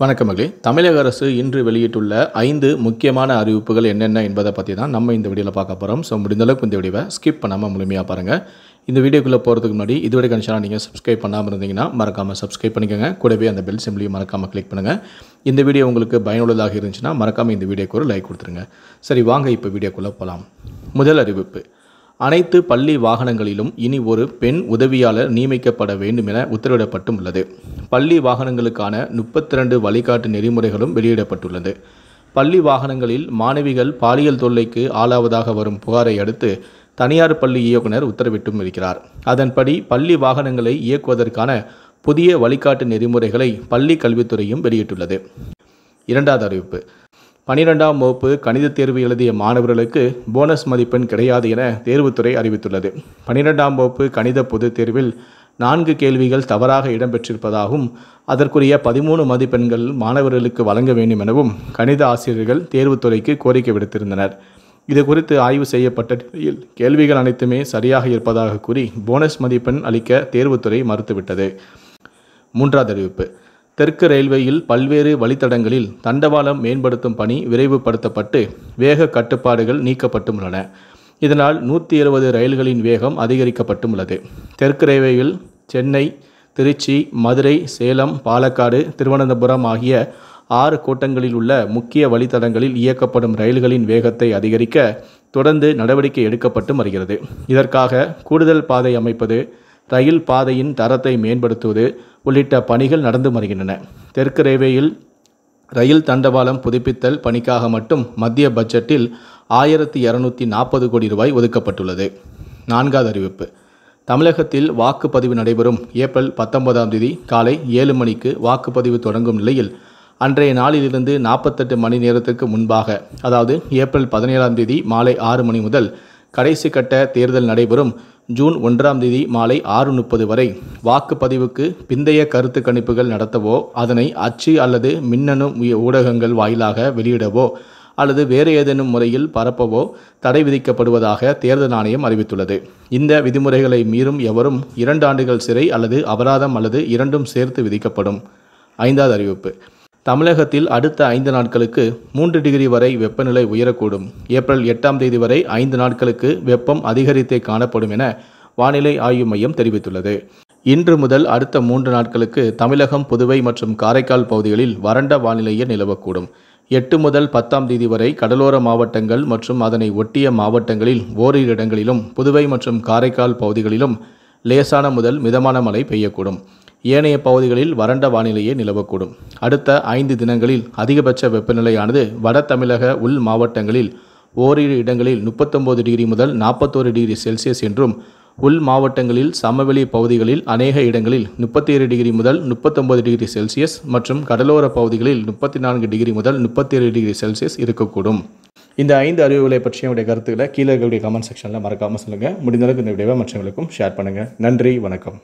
வணக்கம் மகளே. தமிழக அரசு இன்று வெளியிட்டுள்ள 5 முக்கியமான அறிவிப்புகள் என்னென்ன என்பதை பற்றி தான் நம்ம இந்த வீடியோவில் பார்க்க போகிறோம். ஸோ முடிந்தளவுக்கு இந்த வீடியோவை ஸ்கிப் பண்ணாமல் முழுமையாக பாருங்கள். இந்த வீடியோக்குள்ளே போகிறதுக்கு முன்னாடி இதுவரை கண்டிப்பாக நீங்கள் சப்ஸ்கிரைப் பண்ணாமல் இருந்தீங்கன்னா மறக்காமல் சப்ஸ்கிரைப் பண்ணிக்கோங்க. கூடவே அந்த பெல் சிம்பிளையும் மறக்காமல் கிளிக் பண்ணுங்கள். இந்த வீடியோ உங்களுக்கு பயனுள்ளதாக இருந்துச்சுன்னா மறக்காமல் இந்த வீடியோக்கு ஒரு லைக் கொடுத்துருங்க. சரி, வாங்க இப்போ வீடியோக்குள்ளே போகலாம். முதல் அறிவிப்பு: அனைத்து பள்ளி வாகனங்களிலும் இனி ஒரு பெண் உதவியாளர் நியமிக்கப்பட வேண்டும் என உத்தரவிடப்பட்டும் உள்ளது. பள்ளி வாகனங்களுக்கான 32 வழிகாட்டு நெறிமுறைகளும் வெளியிடப்பட்டுள்ளது. பள்ளி வாகனங்களில் மாணவிகள் பாலியல் தொல்லைக்கு ஆளாவதாக வரும் புகாரை அடுத்து தனியார் பள்ளி இயக்குனர் உத்தரவிட்டும் இருக்கிறார். அதன்படி பள்ளி வாகனங்களை இயக்குவதற்கான புதிய வழிகாட்டு நெறிமுறைகளை பள்ளி கல்வித்துறையும் வெளியிட்டுள்ளது. இரண்டாவது அறிவிப்பு: 12ஆம் வகுப்பு கணித தேர்வு எழுதிய மாணவர்களுக்கு போனஸ் மதிப்பெண் கிடையாது என தேர்வுத்துறை அறிவித்துள்ளது. 12ஆம் வகுப்பு கணித பொதுத் தேர்வில் 4 கேள்விகள் தவறாக இடம்பெற்றிருப்பதாகவும் அதற்குரிய 13 மதிப்பெண்கள் மாணவர்களுக்கு வழங்க வேண்டும் எனவும் கணித ஆசிரியர்கள் தேர்வுத்துறைக்கு கோரிக்கை விடுத்திருந்தனர். இதுகுறித்து ஆய்வு செய்யப்பட்ட நிலையில் கேள்விகள் அனைத்துமே சரியாக இருப்பதாக கூறி போனஸ் மதிப்பெண் அளிக்க தேர்வுத்துறை மறுத்துவிட்டது. மூன்றாவது அறிவிப்பு: தெற்கு ரயில்வேயில் பல்வேறு வழித்தடங்களில் தண்டவாளம் மேம்படுத்தும் பணி விரைவுபடுத்தப்பட்டு வேக கட்டுப்பாடுகள் நீக்கப்பட்டும் உள்ளன. இதனால் 170 ரயில்களின் வேகம் அதிகரிக்கப்பட்டும் உள்ளது. தெற்கு ரயில்வேயில் சென்னை, திருச்சி, மதுரை, சேலம், பாலக்காடு, திருவனந்தபுரம் ஆகிய 6 கோட்டங்களில் உள்ள முக்கிய வழித்தடங்களில் இயக்கப்படும் ரயில்களின் வேகத்தை அதிகரிக்க தொடர்ந்து நடவடிக்கை எடுக்கப்பட்டு வருகிறது. இதற்காக கூடுதல் பாதை அமைப்பது, ரயில் பாதையின் தரத்தை மேம்படுத்துவது உள்ளிட்ட பணிகள் நடந்து வருகின்றன. தெற்கு ரயில்வேயில் ரயில் தண்டவாளம் புதுப்பித்தல் பணிக்காக மட்டும் மத்திய பட்ஜெட்டில் 1240 கோடி ரூபாய் ஒதுக்கப்பட்டுள்ளது. நான்காவது அறிவிப்பு: தமிழகத்தில் வாக்குப்பதிவு நடைபெறும் ஏப்ரல் 19ஆம் தேதி காலை 7 மணிக்கு வாக்குப்பதிவு தொடங்கும் நிலையில் அன்றைய நாளிலிருந்து 48 மணி நேரத்திற்கு முன்பாக, அதாவது ஏப்ரல் 17ஆம் தேதி மாலை 6 மணி முதல் கடைசி கட்ட தேர்தல் நடைபெறும் ஜூன் 1ஆம் தேதி மாலை 6:30 வரை வாக்குப்பதிவுக்கு பிந்தைய கருத்து கணிப்புகள் நடத்தவோ, அதனை அச்சு அல்லது மின்னணு ஊடகங்கள் வாயிலாக வெளியிடவோ அல்லது வேறு ஏதேனும் முறையில் பரப்பவோ தடை விதிக்கப்படுவதாக தேர்தல் ஆணையம் அறிவித்துள்ளது. இந்த விதிமுறைகளை மீறும் எவரும் 2 ஆண்டுகள் சிறை அல்லது அபராதம் அல்லது இரண்டும் சேர்த்து விதிக்கப்படும். ஐந்தாவது அறிவிப்பு: தமிழகத்தில் அடுத்த 5 நாட்களுக்கு 3 டிகிரி வரை வெப்பநிலை உயரக்கூடும். ஏப்ரல் 8ஆம் தேதி வரை 5 நாட்களுக்கு வெப்பம் அதிகரித்தே காணப்படும் என வானிலை ஆய்வு மையம் தெரிவித்துள்ளது. இன்று முதல் அடுத்த 3 நாட்களுக்கு தமிழகம், புதுவை மற்றும் காரைக்கால் பகுதிகளில் வறண்ட வானிலையே நிலவக்கூடும். 8 முதல் 10ஆம் தேதி வரை கடலோர மாவட்டங்கள் மற்றும் அதனை ஒட்டிய மாவட்டங்களில் ஓரிரு இடங்களிலும், புதுவை மற்றும் காரைக்கால் பகுதிகளிலும் லேசான முதல் மிதமான மழை பெய்யக்கூடும். ஏனைய பகுதிகளில் வறண்ட வானிலையே நிலவக்கூடும். அடுத்த 5 தினங்களில் அதிகபட்ச வெப்பநிலையானது வட தமிழக உள் மாவட்டங்களில் ஓரிரு இடங்களில் 39 டிகிரி முதல் 41 டிகிரி செல்சியஸ் என்றும், உள் மாவட்டங்களில் சமவெளி பகுதிகளில் அநேக இடங்களில் 37 டிகிரி முதல் 39 டிகிரி செல்சியஸ் மற்றும் கடலோர பகுதிகளில் 34 டிகிரி முதல் 37 டிகிரி செல்சியஸ் இருக்கக்கூடும். இந்த 5 அறிவுகளை பற்றிய உடைய கருத்துக்களை கீழே இருக்கக்கூடிய கமெண்ட் செக்ஷனில் மறக்காமல் சொல்லுங்கள். முடிந்தளவுக்கு இந்த வீடியோவை மற்றவங்களுக்கும் ஷேர் பண்ணுங்கள். நன்றி, வணக்கம்.